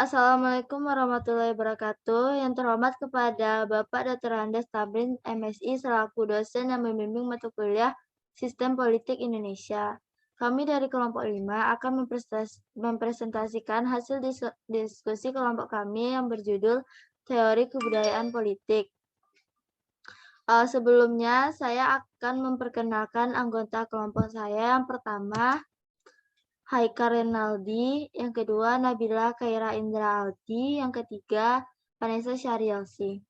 Assalamualaikum warahmatullahi wabarakatuh. Yang terhormat kepada Bapak Dr. Andes Tabrin, MSI, selaku dosen yang membimbing mata kuliah Sistem Politik Indonesia. Kami dari kelompok 5 akan mempresentasikan hasil diskusi kelompok kami yang berjudul Teori Kebudayaan Politik. Sebelumnya, saya akan memperkenalkan anggota kelompok saya. Yang pertama, Haikal Renaldi, yang kedua Nabila Khaira Indra Aldi, yang ketiga Vanessa Syarielsi.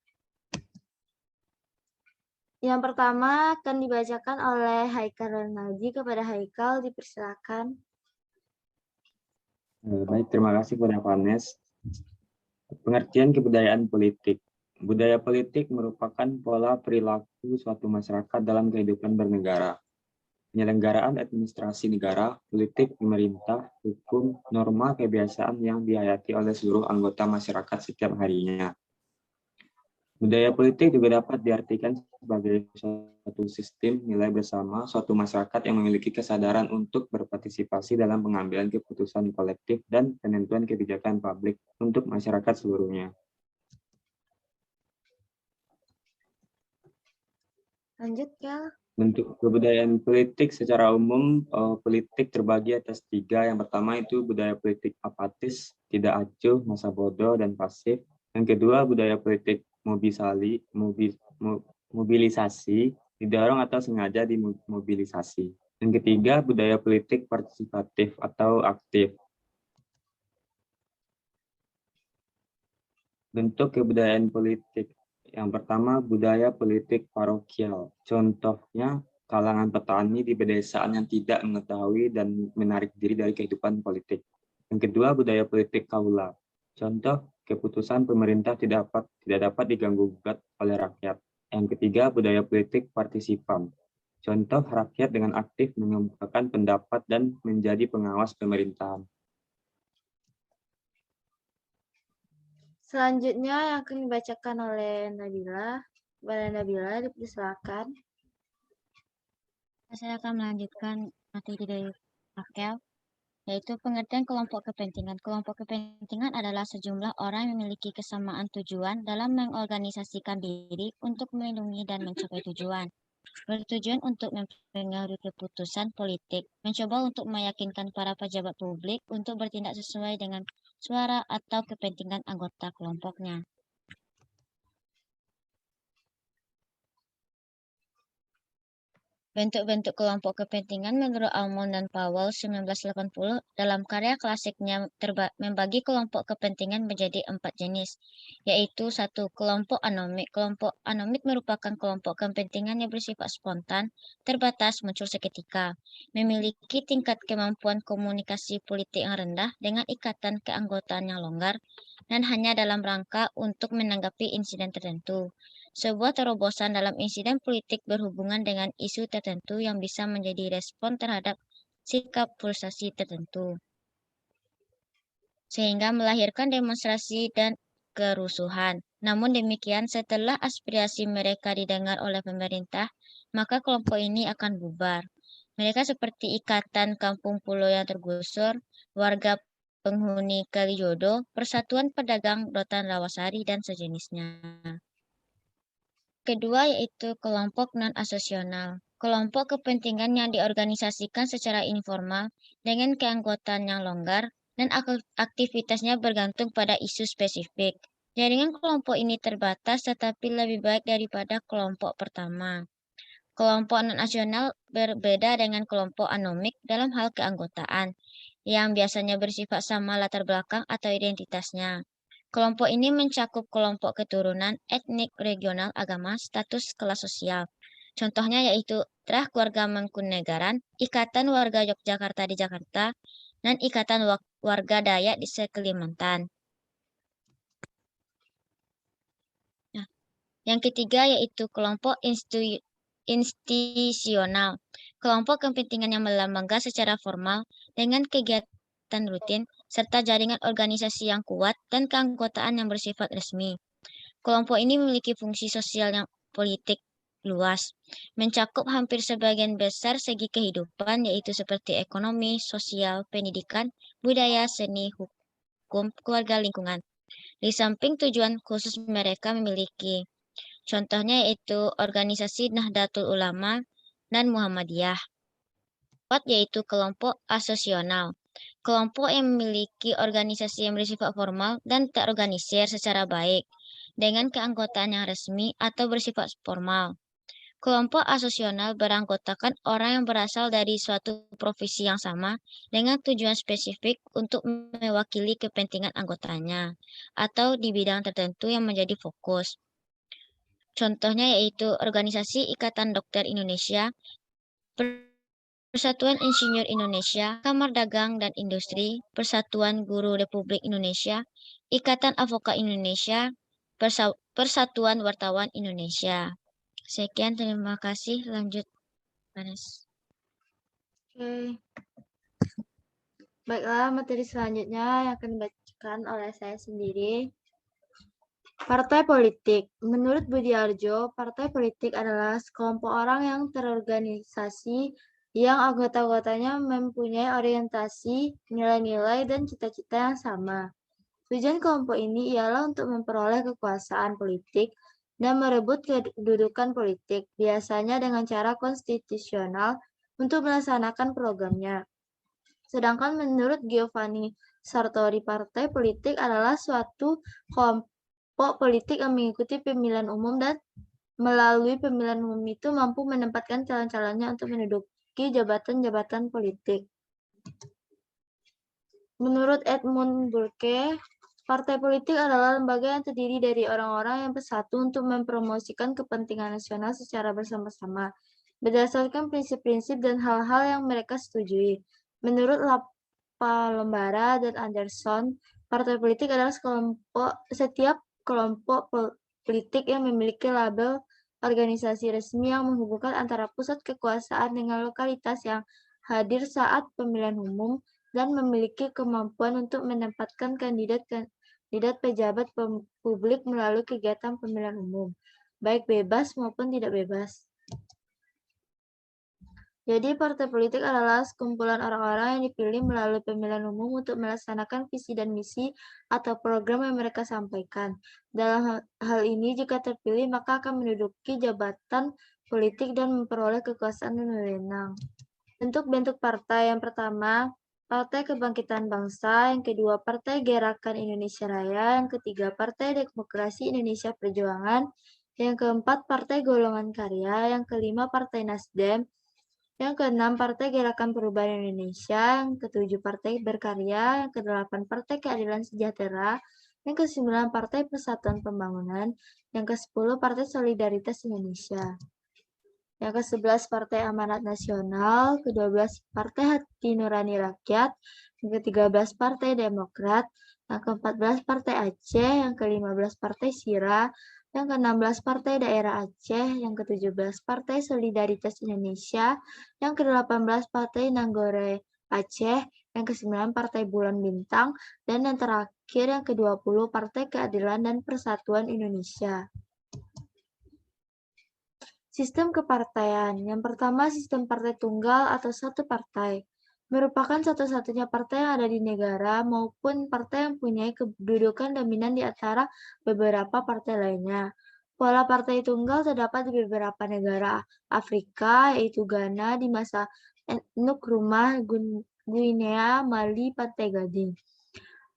Yang pertama akan dibacakan oleh Haikal Renaldi. Kepada Haikal, dipersilakan. Baik, terima kasih kepada Vanessa. Pengertian kebudayaan politik. Budaya politik merupakan pola perilaku suatu masyarakat dalam kehidupan bernegara. Penyelenggaraan administrasi negara, politik, pemerintah, hukum, norma, kebiasaan yang dihayati oleh seluruh anggota masyarakat setiap harinya. Budaya politik juga dapat diartikan sebagai suatu sistem nilai bersama suatu masyarakat yang memiliki kesadaran untuk berpartisipasi dalam pengambilan keputusan kolektif dan penentuan kebijakan publik untuk masyarakat seluruhnya. Lanjut, Kel. Bentuk kebudayaan politik secara umum, politik terbagi atas 3. Yang pertama itu budaya politik apatis, tidak acuh, masa bodoh, dan pasif. Yang kedua, budaya politik mobilisasi, didorong atau sengaja dimobilisasi. Yang ketiga, budaya politik partisipatif atau aktif. Bentuk kebudayaan politik. Yang pertama, budaya politik parokial. Contohnya, kalangan petani di pedesaan yang tidak mengetahui dan menarik diri dari kehidupan politik. Yang kedua, budaya politik kaula. Contoh, keputusan pemerintah tidak dapat diganggu-gugat oleh rakyat. Yang ketiga, budaya politik partisipan. Contoh, rakyat dengan aktif mengemukakan pendapat dan menjadi pengawas pemerintahan. Selanjutnya yang akan dibacakan oleh Nabila. Kepada Nabila, dipersilakan. Saya akan melanjutkan materi dari Rakel, yaitu pengertian kelompok kepentingan. Kelompok kepentingan adalah sejumlah orang yang memiliki kesamaan tujuan dalam mengorganisasikan diri untuk melindungi dan mencapai tujuan. Bertujuan untuk mempengaruhi keputusan politik, mencoba untuk meyakinkan para pejabat publik untuk bertindak sesuai dengan suara atau kepentingan anggota kelompoknya. Bentuk-bentuk kelompok kepentingan menurut Almond dan Powell 1980 dalam karya klasiknya membagi kelompok kepentingan menjadi 4 jenis, yaitu 1. Kelompok anomik. Kelompok anomik merupakan kelompok kepentingan yang bersifat spontan, terbatas, muncul seketika, memiliki tingkat kemampuan komunikasi politik yang rendah dengan ikatan keanggotaan yang longgar, dan hanya dalam rangka untuk menanggapi insiden tertentu. Sebuah terobosan dalam insiden politik berhubungan dengan isu tertentu yang bisa menjadi respon terhadap sikap pulsasi tertentu, sehingga melahirkan demonstrasi dan kerusuhan. Namun demikian, setelah aspirasi mereka didengar oleh pemerintah, maka kelompok ini akan bubar. Mereka seperti Ikatan Kampung Pulau yang tergusur, Warga Penghuni Kalijodo, Persatuan Pedagang Rotan Rawasari, dan sejenisnya. Kedua yaitu kelompok non-asosional. Kelompok kepentingan yang diorganisasikan secara informal dengan keanggotaan yang longgar dan aktivitasnya bergantung pada isu spesifik. Jaringan kelompok ini terbatas tetapi lebih baik daripada kelompok pertama. Kelompok non-nasional berbeda dengan kelompok anomik dalam hal keanggotaan, yang biasanya bersifat sama latar belakang atau identitasnya. Kelompok ini mencakup kelompok keturunan, etnik, regional, agama, status, kelas sosial. Contohnya yaitu Trah Keluarga Mangkunegaran, Ikatan Warga Yogyakarta di Jakarta, dan Ikatan Warga Dayak di Sekalimantan. Nah, yang ketiga yaitu kelompok institusional. Kelompok kepentingan yang melambangkan secara formal dengan kegiatan rutin serta jaringan organisasi yang kuat dan keanggotaan yang bersifat resmi. Kelompok ini memiliki fungsi sosial yang politik luas, mencakup hampir sebagian besar segi kehidupan, yaitu seperti ekonomi, sosial, pendidikan, budaya, seni, hukum, hukum, keluarga lingkungan. Di samping tujuan khusus mereka memiliki. Contohnya yaitu organisasi Nahdlatul Ulama dan Muhammadiyah. Yaitu kelompok asosional. Kelompok yang memiliki organisasi yang bersifat formal dan terorganisir secara baik, dengan keanggotaan yang resmi atau bersifat formal. Kelompok asosional beranggotakan orang yang berasal dari suatu profesi yang sama dengan tujuan spesifik untuk mewakili kepentingan anggotanya atau di bidang tertentu yang menjadi fokus. Contohnya yaitu Organisasi Ikatan Dokter Indonesia, Persatuan Insinyur Indonesia, Kamar Dagang dan Industri, Persatuan Guru Republik Indonesia, Ikatan Advokat Indonesia, Persatuan Wartawan Indonesia. Sekian, terima kasih. Lanjut, Panas. Oke. Baiklah, materi selanjutnya yang akan dibacakan oleh saya sendiri. Partai politik. Menurut Budiarjo, partai politik adalah sekelompok orang yang terorganisasi yang anggota-anggotanya mempunyai orientasi, nilai-nilai, dan cita-cita yang sama. Tujuan kelompok ini ialah untuk memperoleh kekuasaan politik dan merebut kedudukan politik, biasanya dengan cara konstitusional untuk melaksanakan programnya. Sedangkan menurut Giovanni Sartori, partai politik adalah suatu kelompok politik yang mengikuti pemilihan umum dan melalui pemilihan umum itu mampu menempatkan calon-calonnya untuk menduduki jabatan-jabatan politik. Menurut Edmund Burke, partai politik adalah lembaga yang terdiri dari orang-orang yang bersatu untuk mempromosikan kepentingan nasional secara bersama-sama, berdasarkan prinsip-prinsip dan hal-hal yang mereka setujui. Menurut Lembara dan Anderson, partai politik adalah setiap kelompok politik yang memiliki label organisasi resmi yang menghubungkan antara pusat kekuasaan dengan lokalitas yang hadir saat pemilihan umum dan memiliki kemampuan untuk menempatkan kandidat pejabat publik melalui kegiatan pemilihan umum, baik bebas maupun tidak bebas. Jadi, partai politik adalah sekumpulan orang-orang yang dipilih melalui pemilihan umum untuk melaksanakan visi dan misi atau program yang mereka sampaikan. Dalam hal ini, jika terpilih, maka akan menduduki jabatan politik dan memperoleh kekuasaan dan wewenang. Bentuk-bentuk partai yang pertama, Partai Kebangkitan Bangsa, yang kedua, Partai Gerakan Indonesia Raya, yang ketiga, Partai Demokrasi Indonesia Perjuangan, yang keempat, Partai Golongan Karya, yang kelima, Partai Nasdem, yang keenam, Partai Gerakan Perubahan Indonesia, yang ketujuh, Partai Berkarya, yang kedelapan, Partai Keadilan Sejahtera, yang kesembilan, Partai Persatuan Pembangunan, yang kesepuluh, Partai Solidaritas Indonesia, yang ke-11, Partai Amanat Nasional, ke-12, Partai Hati Nurani Rakyat, yang ke-13, Partai Demokrat, yang ke-14, Partai Aceh, yang ke-15, Partai Sira, yang ke-16, Partai Daerah Aceh, yang ke-17, Partai Solidaritas Indonesia, yang ke-18, Partai Nanggore Aceh, yang ke-9, Partai Bulan Bintang, dan yang terakhir yang ke-20, Partai Keadilan dan Persatuan Indonesia. Sistem kepartaian. Yang pertama, sistem partai tunggal atau satu partai. Merupakan satu-satunya partai yang ada di negara maupun partai yang punya kedudukan dominan di antara beberapa partai lainnya. Pola partai tunggal terdapat di beberapa negara Afrika, yaitu Ghana di masa Nkrumah, Guinea, Mali, Pantai Gading,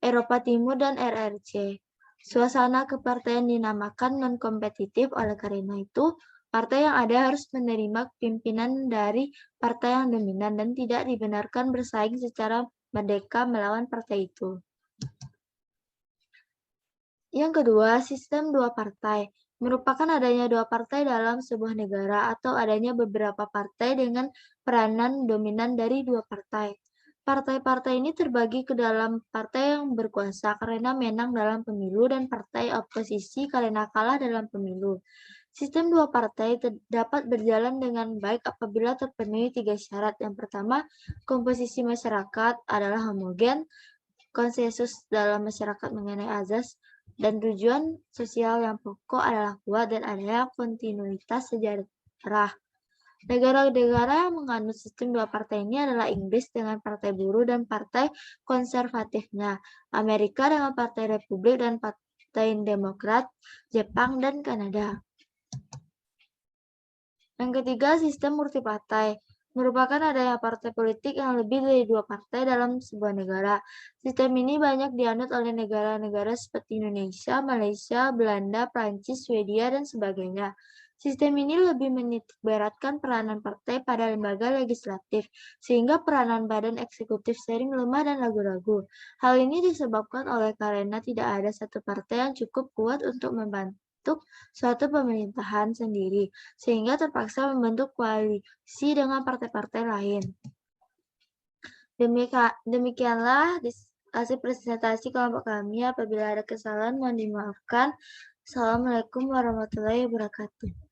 Eropa Timur, dan RRC. Suasana kepartaian dinamakan non-kompetitif, oleh karena itu, partai yang ada harus menerima pimpinan dari partai yang dominan dan tidak dibenarkan bersaing secara merdeka melawan partai itu. Yang kedua, sistem dua partai. Merupakan adanya dua partai dalam sebuah negara atau adanya beberapa partai dengan peranan dominan dari dua partai. Partai-partai ini terbagi ke dalam partai yang berkuasa karena menang dalam pemilu dan partai oposisi karena kalah dalam pemilu. Sistem dua partai dapat berjalan dengan baik apabila terpenuhi tiga syarat. Yang pertama, komposisi masyarakat adalah homogen, konsensus dalam masyarakat mengenai azas dan tujuan sosial yang pokok adalah kuat, dan adanya kontinuitas sejarah. Negara-negara yang menganut sistem dua partai ini adalah Inggris dengan partai buruh dan partai konservatifnya, Amerika dengan partai Republik dan partai Demokrat, Jepang dan Kanada. Yang ketiga, sistem multipartai merupakan adanya partai politik yang lebih dari dua partai dalam sebuah negara. Sistem ini banyak dianut oleh negara-negara seperti Indonesia, Malaysia, Belanda, Prancis, Swedia, dan sebagainya. Sistem ini lebih menitikberatkan peranan partai pada lembaga legislatif, sehingga peranan badan eksekutif sering lemah dan ragu-ragu. Hal ini disebabkan oleh karena tidak ada satu partai yang cukup kuat untuk membentuk suatu pemerintahan sendiri, sehingga terpaksa membentuk koalisi dengan partai-partai lain. Demikianlah hasil presentasi kelompok kami. Apabila ada kesalahan, mohon dimaafkan. Assalamualaikum warahmatullahi wabarakatuh.